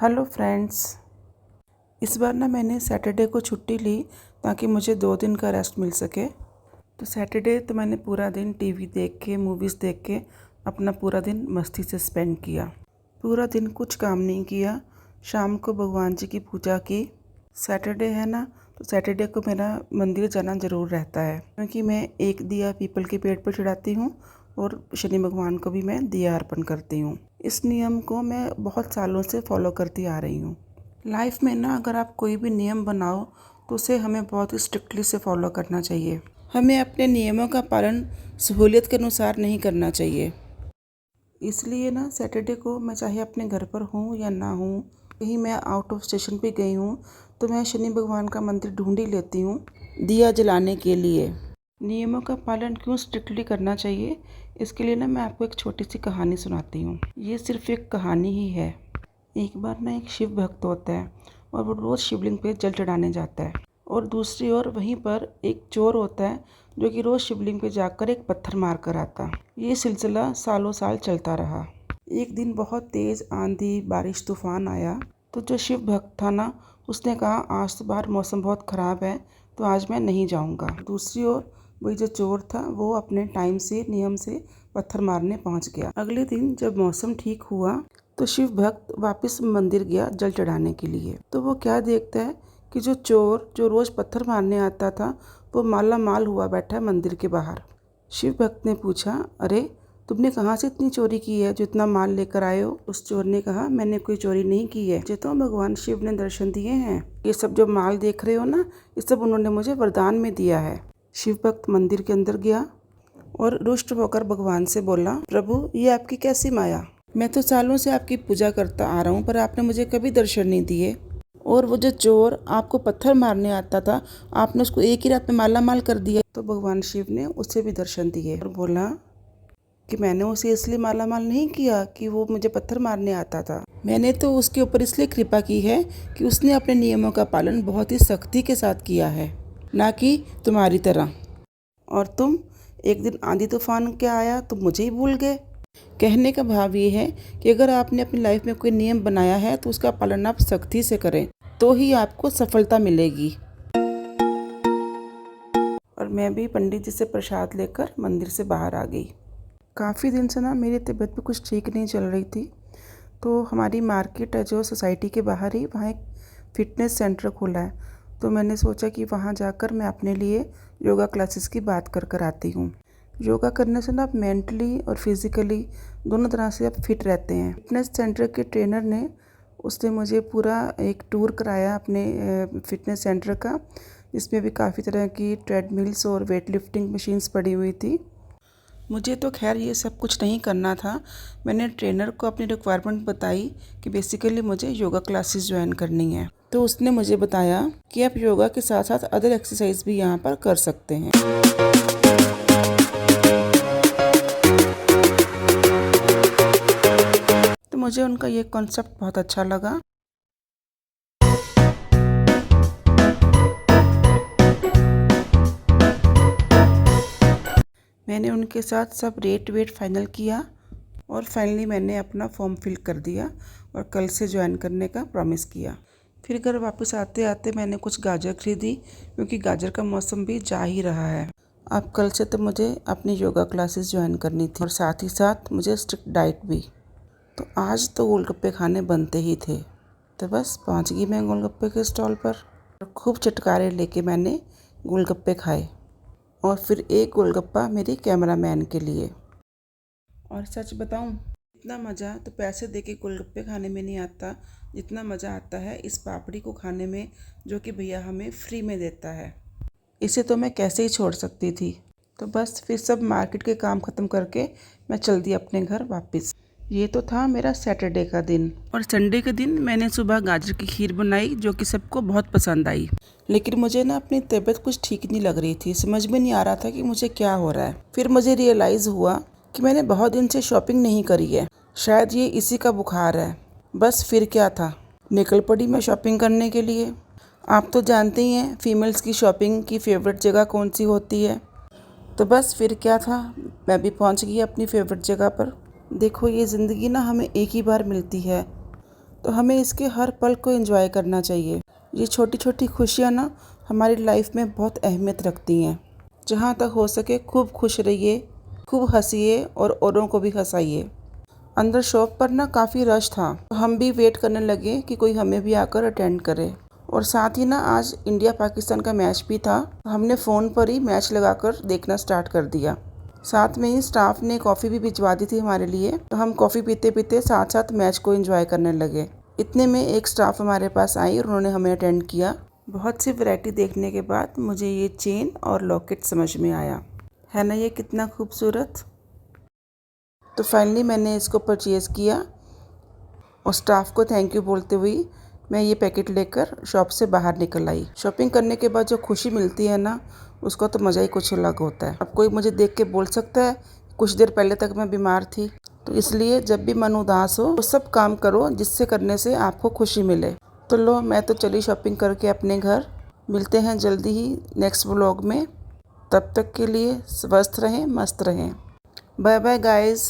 Hello friends. इस बार ना मैंने सैटरडे को छुट्टी ली ताकि मुझे 2 दिन का रेस्ट मिल सके। तो सैटरडे तो मैंने पूरा दिन टीवी देख के मूवीज़ देख के अपना पूरा दिन मस्ती से स्पेंड किया। पूरा दिन कुछ काम नहीं किया। शाम को भगवान जी की पूजा की। सैटरडे है ना, तो सैटरडे को मेरा मंदिर जाना ज़रूर रहता है, क्योंकि मैं एक दिया पीपल के पेड़ पर चढ़ाती हूँ और शनि भगवान को भी मैं दिया अर्पण करती हूँ। इस नियम को मैं बहुत सालों से फॉलो करती आ रही हूँ। लाइफ में ना अगर आप कोई भी नियम बनाओ तो उसे हमें बहुत ही स्ट्रिक्टली से फॉलो करना चाहिए। हमें अपने नियमों का पालन सहूलियत के अनुसार नहीं करना चाहिए। इसलिए ना सैटरडे को मैं चाहे अपने घर पर हूँ या ना हूँ, कहीं मैं आउट ऑफ स्टेशन पे गई हूँ, तो मैं शनि भगवान का मंदिर ढूंढ ही लेती हूँ दिया जलाने के लिए। नियमों का पालन क्यों स्ट्रिक्टली करना चाहिए, इसके लिए ना मैं आपको एक छोटी सी कहानी सुनाती हूँ। ये सिर्फ एक कहानी ही है। एक बार ना एक शिव भक्त होता है और वो रोज़ शिवलिंग पे जल चढ़ाने जाता है, और दूसरी ओर वहीं पर एक चोर होता है जो कि रोज़ शिवलिंग पे जाकर एक पत्थर मार कर आता। ये सिलसिला सालों साल चलता रहा। एक दिन बहुत तेज़ आंधी बारिश तूफान आया, तो जो शिव भक्त था ना, उसने कहा आज तो बाहर मौसम बहुत ख़राब है, तो आज मैं नहीं जाऊँगा। दूसरी ओर वही जो चोर था वो अपने टाइम से नियम से पत्थर मारने पहुँच गया। अगले दिन जब मौसम ठीक हुआ तो शिव भक्त वापस मंदिर गया जल चढ़ाने के लिए। तो वो क्या देखता है कि जो चोर जो रोज़ पत्थर मारने आता था वो माला माल हुआ बैठा है मंदिर के बाहर। शिव भक्त ने पूछा, अरे तुमने कहाँ से इतनी चोरी की है जो इतना माल लेकर आए हो? उस चोर ने कहा, मैंने कोई चोरी नहीं की है, मुझे तो भगवान शिव ने दर्शन दिए हैं। ये सब जो माल देख रहे हो ना, ये सब उन्होंने मुझे वरदान में दिया है। शिव भक्त मंदिर के अंदर गया और रुष्ट होकर भगवान से बोला, प्रभु ये आपकी कैसी माया? मैं तो सालों से आपकी पूजा करता आ रहा हूँ, पर आपने मुझे कभी दर्शन नहीं दिए। और वो जो चोर आपको पत्थर मारने आता था, आपने उसको एक ही रात में माला माल कर दिया। तो भगवान शिव ने उसे भी दर्शन दिए और बोला कि मैंने उसे इसलिए माला माल नहीं किया कि वो मुझे पत्थर मारने आता था। मैंने तो उसके ऊपर इसलिए कृपा की है कि उसने अपने नियमों का पालन बहुत ही सख्ती के साथ किया है, ना कि तुम्हारी तरह। और तुम एक दिन आंधी तूफान क्या आया तो मुझे ही भूल गए। कहने का भाव ये है कि अगर आपने अपनी लाइफ में कोई नियम बनाया है तो उसका पालन आप सख्ती से करें, तो ही आपको सफलता मिलेगी। और मैं भी पंडित जी से प्रसाद लेकर मंदिर से बाहर आ गई। काफ़ी दिन से ना मेरी तबीयत भी कुछ ठीक नहीं चल रही थी, तो हमारी मार्केट है जो सोसाइटी के बाहर ही, वहाँ एक फ़िटनेस सेंटर खुला है। तो मैंने सोचा कि वहाँ जाकर मैं अपने लिए योगा क्लासेस की बात कर कर आती हूँ। योगा करने से ना आप मेंटली और फिज़िकली दोनों तरह से आप फिट रहते हैं। फिटनेस सेंटर के ट्रेनर ने उसने मुझे पूरा एक टूर कराया अपने फिटनेस सेंटर का, जिसमें भी काफ़ी तरह की ट्रेडमिल्स और वेट लिफ्टिंग मशीन्स पड़ी हुई थी। मुझे तो खैर ये सब कुछ नहीं करना था। मैंने ट्रेनर को अपनी रिक्वायरमेंट बताई कि बेसिकली मुझे योगा क्लासेस ज्वाइन करनी है। तो उसने मुझे बताया कि आप योगा के साथ साथ अदर एक्सरसाइज भी यहाँ पर कर सकते हैं। तो मुझे उनका ये कॉन्सेप्ट बहुत अच्छा लगा। मैंने उनके साथ सब रेट वेट फाइनल किया और फाइनली मैंने अपना फॉर्म फिल कर दिया और कल से ज्वाइन करने का प्रॉमिस किया। फिर घर वापस आते आते मैंने कुछ गाजर खरीदी, क्योंकि गाजर का मौसम भी जा ही रहा है। अब कल से तो मुझे अपनी योगा क्लासेस ज्वाइन करनी थी और साथ ही साथ मुझे स्ट्रिक्ट डाइट भी। तो आज तो गोलगप्पे खाने बनते ही थे। तो बस पहुंच गई मैं गोलगप्पे के स्टॉल पर और खूब चटकारे लेके मैंने गोलगप्पे खाए, और फिर एक गोलगप्पा मेरी कैमरामैन के लिए। और सच बताऊं, इतना मज़ा तो पैसे दे के गोलगप्पे खाने में नहीं आता जितना मज़ा आता है इस पापड़ी को खाने में, जो कि भैया हमें फ्री में देता है। इसे तो मैं कैसे ही छोड़ सकती थी। तो बस फिर सब मार्केट के काम ख़त्म करके मैं चल दी अपने घर वापस। ये तो था मेरा सैटरडे का दिन। और संडे के दिन मैंने सुबह गाजर की खीर बनाई, जो कि सबको बहुत पसंद आई। लेकिन मुझे ना अपनी तबीयत कुछ ठीक नहीं लग रही थी, समझ में नहीं आ रहा था कि मुझे क्या हो रहा है। फिर मुझे रियलाइज़ हुआ कि मैंने बहुत दिन से शॉपिंग नहीं करी है, शायद ये इसी का बुखार है। बस फिर क्या था, निकल पड़ी मैं शॉपिंग करने के लिए। आप तो जानते ही हैं फीमेल्स की शॉपिंग की फ़ेवरेट जगह कौन सी होती है। तो बस फिर क्या था, मैं भी पहुंच गई अपनी फेवरेट जगह पर। देखो ये ज़िंदगी ना हमें एक ही बार मिलती है, तो हमें इसके हर पल को एंजॉय करना चाहिए। ये छोटी छोटी खुशियाँ ना हमारी लाइफ में बहुत अहमियत रखती हैं। जहाँ तक हो सके खूब खुश रहिए, खूब हंसिए और औरों को भी हंसाइए। अंदर शॉप पर ना काफ़ी रश था, तो हम भी वेट करने लगे कि कोई हमें भी आकर अटेंड करे। और साथ ही ना आज इंडिया पाकिस्तान का मैच भी था, तो हमने फ़ोन पर ही मैच लगाकर देखना स्टार्ट कर दिया। साथ में ही स्टाफ ने कॉफ़ी भी भिजवा दी थी हमारे लिए, तो हम कॉफ़ी पीते पीते साथ साथ मैच को एंजॉय करने लगे। इतने में एक स्टाफ हमारे पास आई और उन्होंने हमें अटेंड किया। बहुत सी वैरायटी देखने के बाद मुझे ये चेन और लॉकेट समझ में आया। है ना ये कितना खूबसूरत। तो फाइनली मैंने इसको परचेज़ किया और स्टाफ को थैंक यू बोलते हुए मैं ये पैकेट लेकर शॉप से बाहर निकल आई। शॉपिंग करने के बाद जो खुशी मिलती है ना, उसका तो मज़ा ही कुछ अलग होता है। अब कोई मुझे देख के बोल सकता है कुछ देर पहले तक मैं बीमार थी। तो इसलिए जब भी मन उदास हो तो सब काम करो जिससे करने से आपको खुशी मिले। तो लो मैं तो चली शॉपिंग करके अपने घर। मिलते हैं जल्दी ही नेक्स्ट व्लॉग में। तब तक के लिए स्वस्थ रहें, मस्त रहें। Bye bye guys.